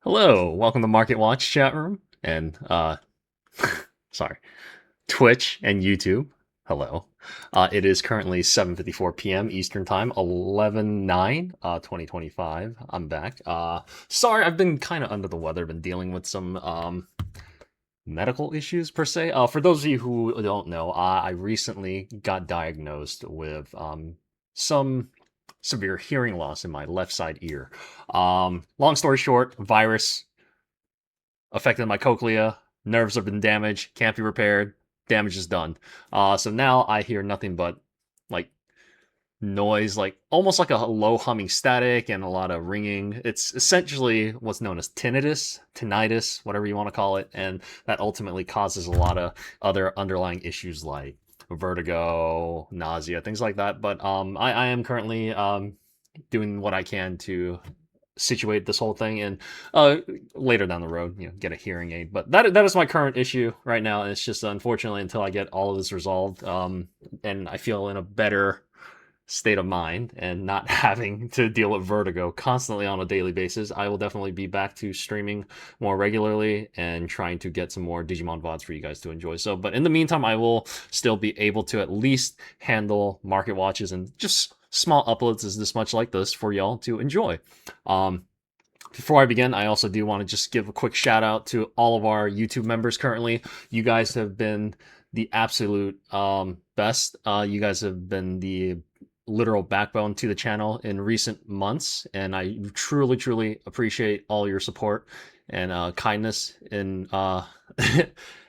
Hello, welcome to Market Watch chat room and sorry, Twitch and YouTube. Hello. It is currently 7:54 p.m. Eastern Time, 11/9, 2025. I'm back. Sorry, I've been kind of under the weather, been dealing with some medical issues per se. For those of you who don't know, I recently got diagnosed with some severe hearing loss in my left side ear. Long story short, virus affected my cochlea, nerves have been damaged, can't be repaired, damage is done. So now I hear nothing but like noise, like almost like a low humming static and a lot of ringing. It's essentially what's known as tinnitus, whatever you want to call it, and that ultimately causes a lot of other underlying issues like vertigo, nausea, things like that. But I am currently doing what I can to situate this whole thing and later down the road, get a hearing aid. But that is my current issue right now, and it's just unfortunately until I get all of this resolved, and I feel in a better state of mind and not having to deal with vertigo constantly on a daily basis, I will definitely be back to streaming more regularly and trying to get some more Digimon VODs for you guys to enjoy. So, but in the meantime, I will still be able to at least handle market watches and just small uploads as this much like this for y'all to enjoy. Before I begin, I also do want to just give a quick shout out to all of our YouTube members currently. You guys have been the absolute best. You guys have been the literal backbone to the channel in recent months, and I truly, truly appreciate all your support and kindness in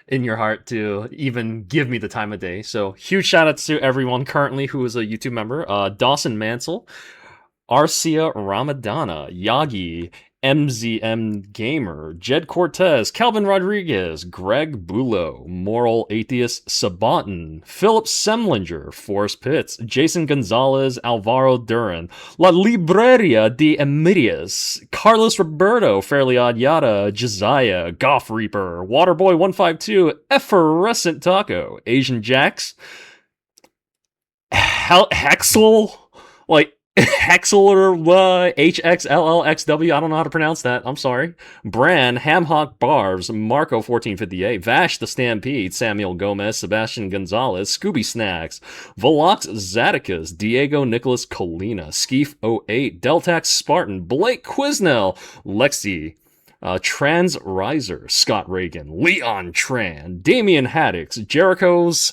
in your heart to even give me the time of day. So huge shout outs to everyone currently who is a YouTube member. Dawson Mansell, Arcia Ramadana, Yagi, MZM Gamer, Jed Cortez, Calvin Rodriguez, Greg Bulow, Moral Atheist Sabantan, Philip Semlinger, Forrest Pitts, Jason Gonzalez, Alvaro Duran, La Libreria de Emilias, Carlos Roberto, Fairly Odd Yada, Josiah, Goff Reaper, Waterboy152, Effervescent Taco, Asian Jax, Hexel, like Hexel or HXLLXW, I don't know how to pronounce that. I'm sorry. Bran, Hamhock Barbs, Marco1458, Vash the Stampede, Samuel Gomez, Sebastian Gonzalez, Scooby Snacks, Velox Zaticus, Diego Nicholas Colina, Skeef08, Deltax Spartan, Blake Quisnell, Lexi, Trans Riser, Scott Reagan, Leon Tran, Damian Haddix, Jericho's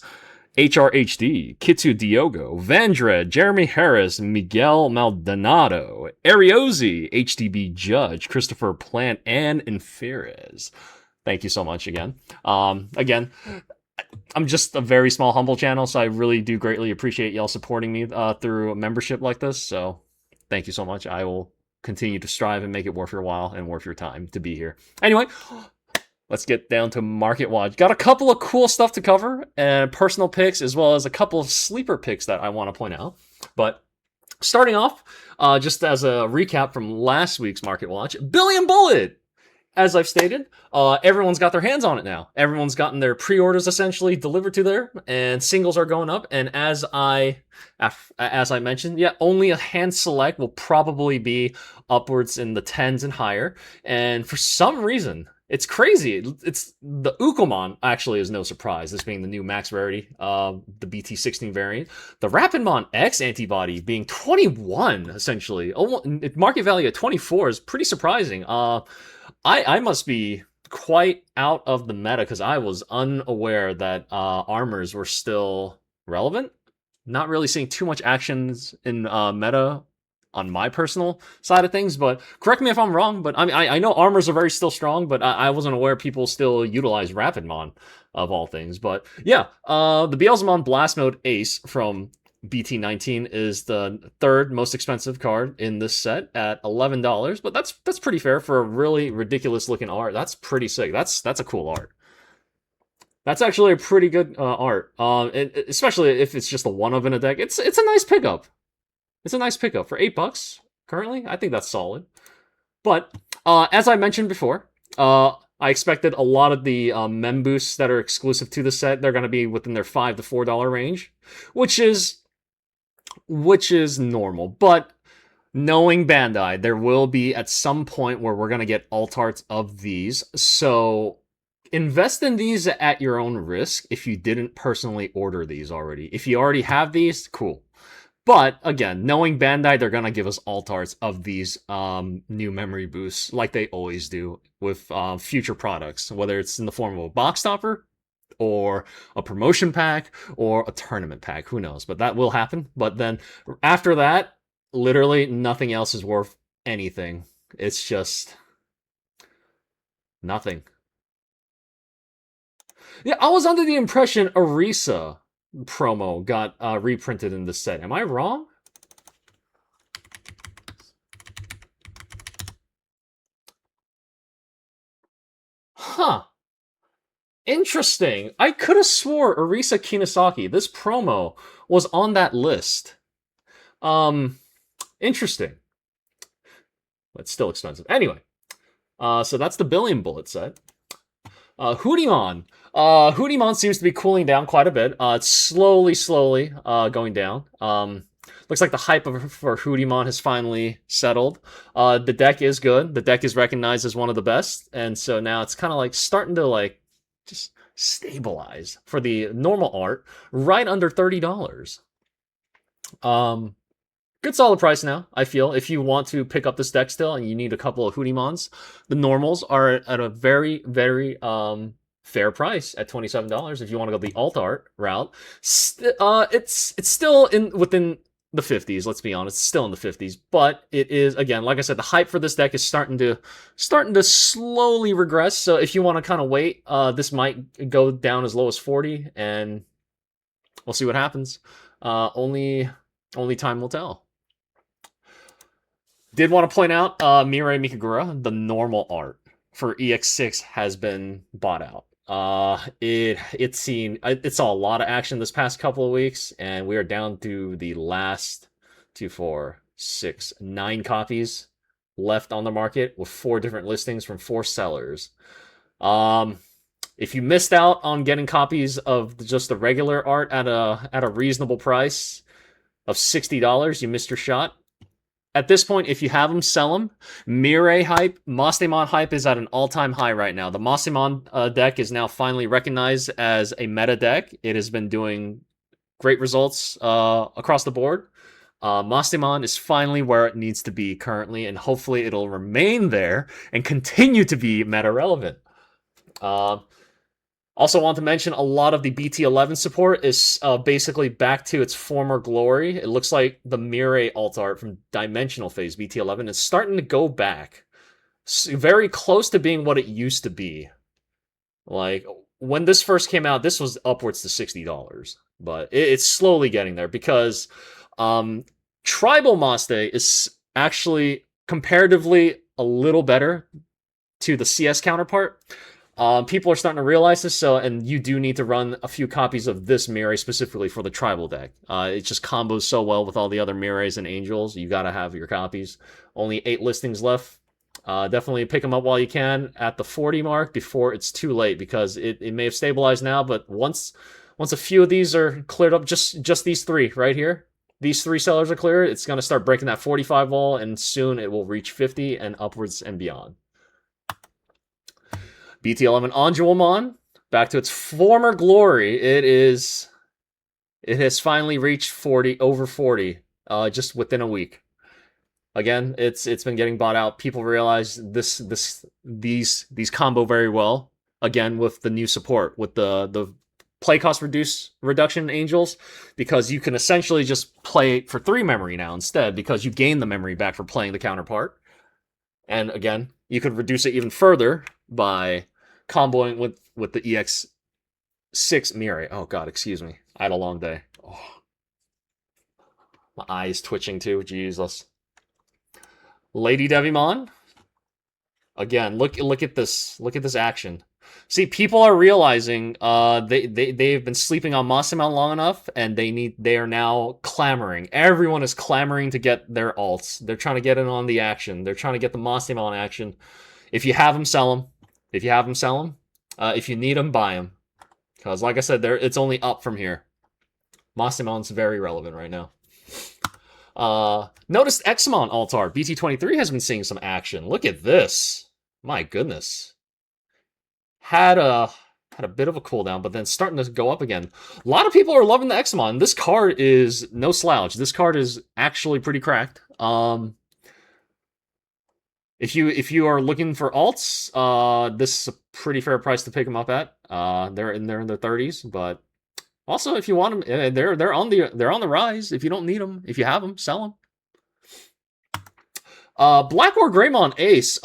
HRHD, Kitsu Diogo, Vandred, Jeremy Harris, Miguel Maldonado, Ariozzi, HDB Judge, Christopher Plant, and Inferez. Thank you so much again. Again, I'm just a very small, humble channel, so I really do greatly appreciate y'all supporting me through a membership like this. So thank you so much. I will continue to strive and make it worth your while and worth your time to be here. Anyway, let's get down to Market Watch. Got a couple of cool stuff to cover and personal picks, as well as a couple of sleeper picks that I want to point out. But starting off, just as a recap from last week's Market Watch, Billion Bullet. As I've stated, everyone's got their hands on it now. Everyone's gotten their pre-orders essentially delivered to there, and singles are going up. And as I mentioned, yeah, only a hand select will probably be upwards in the 10s and higher. And for some reason, it's crazy. It's the Ukomon actually is no surprise. This being the new max rarity, the BT16 variant. The Rapidmon X antibody being 21 essentially. Market value at 24 is pretty surprising. I must be quite out of the meta because I was unaware that armors were still relevant. Not really seeing too much actions in meta on my personal side of things, but correct me if I'm wrong, but I know armors are very still strong, but I wasn't aware people still utilize Rapidmon of all things. But yeah, the Beelzemon Blast Mode Ace from BT19 is the third most expensive card in this set at $11, but that's pretty fair for a really ridiculous looking art. That's pretty sick. That's a cool art. That's actually a pretty good art, especially if it's just a one of in a deck. It's a nice pickup. It's a nice pickup for $8 currently. I think that's solid. But as I mentioned before, I expected a lot of the mem boosts that are exclusive to the set. They're going to be within their $5 to $4 range, which is normal. But Knowing Bandai, there will be at some point where we're gonna get alt arts of these. So invest in these at your own risk if you didn't personally order these already. If you already have these, cool. But again, knowing Bandai, they're gonna give us alt arts of these new memory boosts, like they always do with future products, whether it's in the form of a box topper or a promotion pack or a tournament pack. Who knows? But that will happen. But then after that, literally nothing else is worth anything. It's just nothing. Yeah, I was under the impression Arisa promo got reprinted in the set. Am I wrong? Huh. Interesting. I could have swore Arisa Kinesaki, this promo, was on that list. Interesting. But still expensive. Anyway, so that's the Billion Bullet set. Hudiemon. Hudiemon seems to be cooling down quite a bit. It's slowly going down. Looks like the hype for Hudiemon has finally settled. The deck is good. The deck is recognized as one of the best, and so now it's kind of like starting to like just stabilize for the normal art, right under $30. Good solid price now, I feel. If you want to pick up this deck still and you need a couple of Hudiemons, the normals are at a very, very fair price at $27. If you want to go the alt art route, it's still within the 50s. Let's be honest, it's still in the 50s, but it is, again, like I said, the hype for this deck is starting to slowly regress. So if you want to kind of wait, this might go down as low as 40, and we'll see what happens. Only time will tell. Did want to point out Mirai Mikagura, the normal art for EX6 has been bought out. It saw a lot of action this past couple of weeks, and we are down to the last 2, 4, 6, 9 copies left on the market with 4 different listings from 4 sellers. If you missed out on getting copies of just the regular art at a reasonable price of $60, you missed your shot. At this point, if you have them, sell them. Mirai hype, Masimon hype is at an all-time high right now. The Masimon deck is now finally recognized as a meta deck. It has been doing great results across the board. Masimon is finally where it needs to be currently, and hopefully it'll remain there and continue to be meta relevant. Also want to mention a lot of the BT11 support is basically back to its former glory. It looks like the Mirai alt art from Dimensional Phase BT11 is starting to go back. Very close to being what it used to be. Like, when this first came out, this was upwards to $60. But it's slowly getting there because Tribal Maste is actually comparatively a little better to the CS counterpart. People are starting to realize this, and you do need to run a few copies of this Mirai specifically for the tribal deck. It just combos so well with all the other Mirais and Angels. You gotta have your copies. Only 8 listings left. Definitely pick them up while you can at the 40 mark before it's too late, because it may have stabilized now, but once a few of these are cleared up, just these 3 right here, these 3 sellers are cleared, it's gonna start breaking that 45 wall, and soon it will reach 50 and upwards and beyond. BT11 Anjuamon, back to its former glory. It has finally reached 40, over 40, just within a week. Again, it's been getting bought out. People realize these combo very well. Again, with the new support, with the play cost reduction Angels, because you can essentially just play for 3 memory now instead, because you gain the memory back for playing the counterpart. And again, you could reduce it even further by comboing with the EX6 Mirai. Oh god, excuse me. I had a long day. Oh. My eyes twitching too. Jesus. Lady Devimon. Again, look at this. Look at this action. See, people are realizing they've been sleeping on Masimon long enough, and they are now clamoring. Everyone is clamoring to get their alts. They're trying to get in on the action. They're trying to get the Masimon action. If you have them, sell them. If you have them, sell them. If you need them, buy them. Because, like I said, it's only up from here. Masimon's very relevant right now. Noticed Exmon Altar BT23 has been seeing some action. Look at this. My goodness. Had a bit of a cooldown, but then starting to go up again. A lot of people are loving the Exmon. This card is no slouch. This card is actually pretty cracked. If you are looking for alts, this is a pretty fair price to pick them up at. They're in their 30s, but also if you want them, they're on the rise. If you don't need them, if you have them, sell them. Black War Greymon Ace,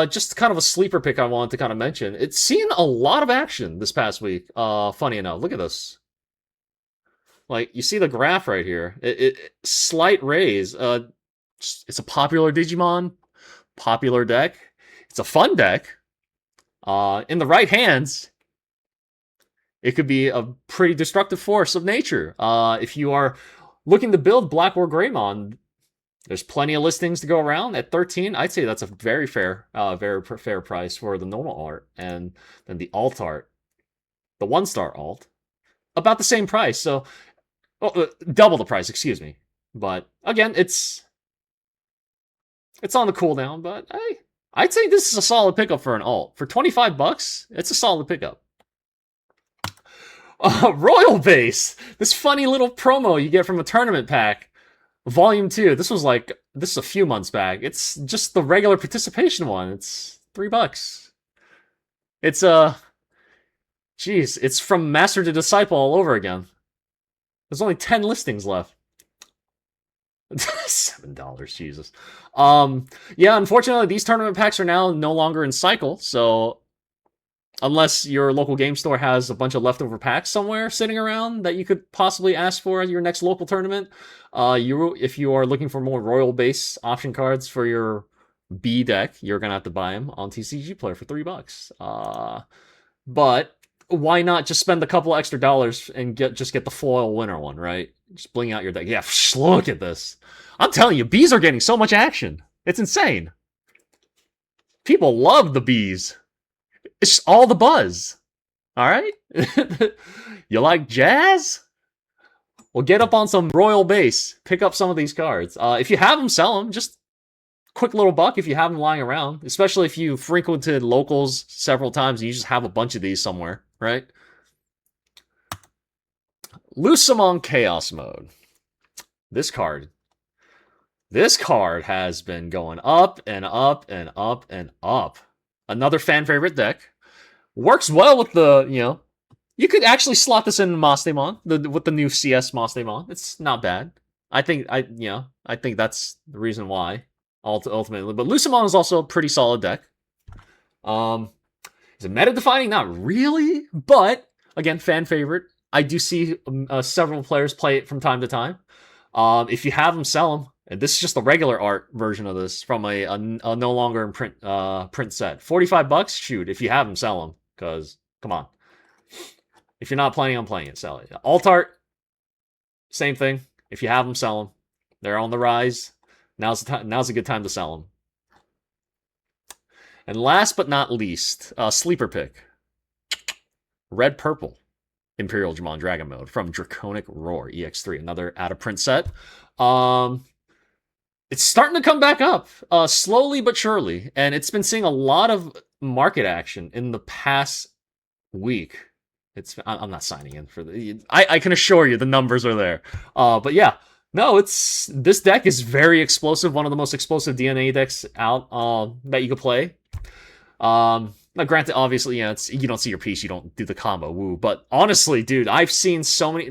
just kind of a sleeper pick I wanted to kind of mention. It's seen a lot of action this past week. Funny enough, look at this. Like, you see the graph right here. Slight raise. It's a popular Digimon, popular deck. It's a fun deck. In the right hands, it could be a pretty destructive force of nature. If you are looking to build Black War Greymon, there's plenty of listings to go around. At 13, I'd say that's a very fair price for the normal art. And then the alt art, the 1-star alt, about the same price. So, double the price, excuse me. But again, it's on the cooldown. But I'd say this is a solid pickup for an alt. For $25, it's a solid pickup. Royal Base, this funny little promo you get from a tournament pack. Volume 2, this is a few months back. It's just the regular participation one. It's $3. It's it's from Master to Disciple all over again. There's only 10 listings left. $7, Jesus. Yeah, unfortunately, these tournament packs are now no longer in cycle, so unless your local game store has a bunch of leftover packs somewhere sitting around that you could possibly ask for at your next local tournament, if you are looking for more Royal Base option cards for your B deck, you're gonna have to buy them on TCG Player for $3. But why not just spend a couple extra dollars and get the foil winner one, right? Just bling out your deck. Yeah, look at this. I'm telling you, bees are getting so much action. It's insane. People love the bees. It's all the buzz. All right? You like jazz? Well, get up on some Royal Base. Pick up some of these cards. If you have them, sell them. Just quick little buck if you have them lying around. Especially if you frequented locals several times and you just have a bunch of these somewhere, right? Masimon Chaos Mode. This card has been going up and up and up and up. Another fan favorite deck. Works well with the, you could actually slot this in Masimon, with the new CS Masimon. It's not bad. I think that's the reason why, ultimately. But Masimon is also a pretty solid deck. Is it meta defining? Not really, but again, fan favorite. I do see several players play it from time to time. If you have them, sell them. And this is just the regular art version of this from a no longer in print set. $45, shoot. If you have them, sell them. Because, come on. If you're not planning on playing it, sell it. Alt art, same thing. If you have them, sell them. They're on the rise. Now's a good time to sell them. And last but not least, sleeper pick. Red Purple Imperial Digimon Dragon Mode from Draconic Roar EX3. Another out of print set. It's starting to come back up, slowly but surely, and it's been seeing a lot of market action in the past week. I'm not signing in for the. I can assure you the numbers are there. But yeah, no, this deck is very explosive. One of the most explosive DNA decks out that you could play. Now, granted, obviously, you don't see your piece, you don't do the combo, woo. But honestly, dude, I've seen so many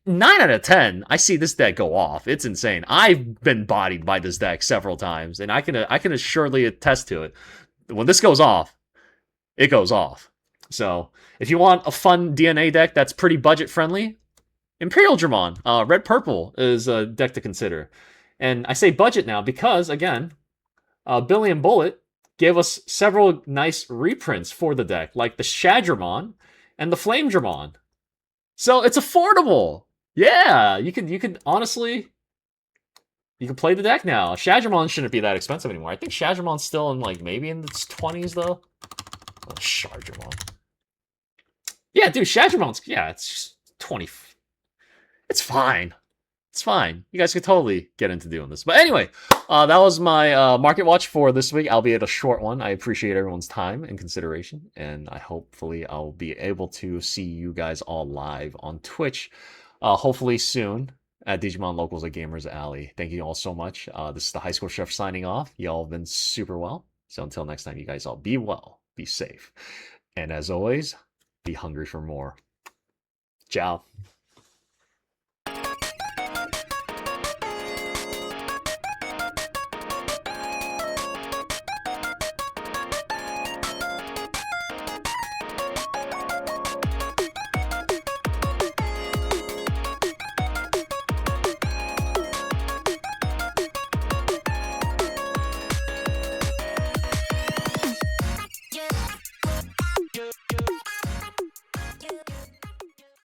9 out of 10, I see this deck go off. It's insane. I've been bodied by this deck several times, and I can assuredly attest to it. When this goes off, it goes off. So, if you want a fun DNA deck that's pretty budget-friendly, Imperial Digimon, Red Purple is a deck to consider. And I say budget now because, again, Billy and Bullet gave us several nice reprints for the deck, like the Shadramon and the Flame Dramon. So, it's affordable. Yeah, you could honestly, you can play the deck now. Shadramon shouldn't be that expensive anymore. I think Shadramon's still in maybe in its 20s though. Oh, Shadramon. Yeah, dude, Shadramon's it's just 20. It's fine. It's fine. You guys could totally get into doing this. But anyway, that was my market watch for this week, albeit a short one. I appreciate everyone's time and consideration, and hopefully I'll be able to see you guys all live on Twitch, hopefully soon at Digimon Locals at Gamers Alley. Thank you all so much. This is the High School Chef signing off. Y'all have been super well. So until next time, you guys all be well, be safe, and as always, be hungry for more. Ciao.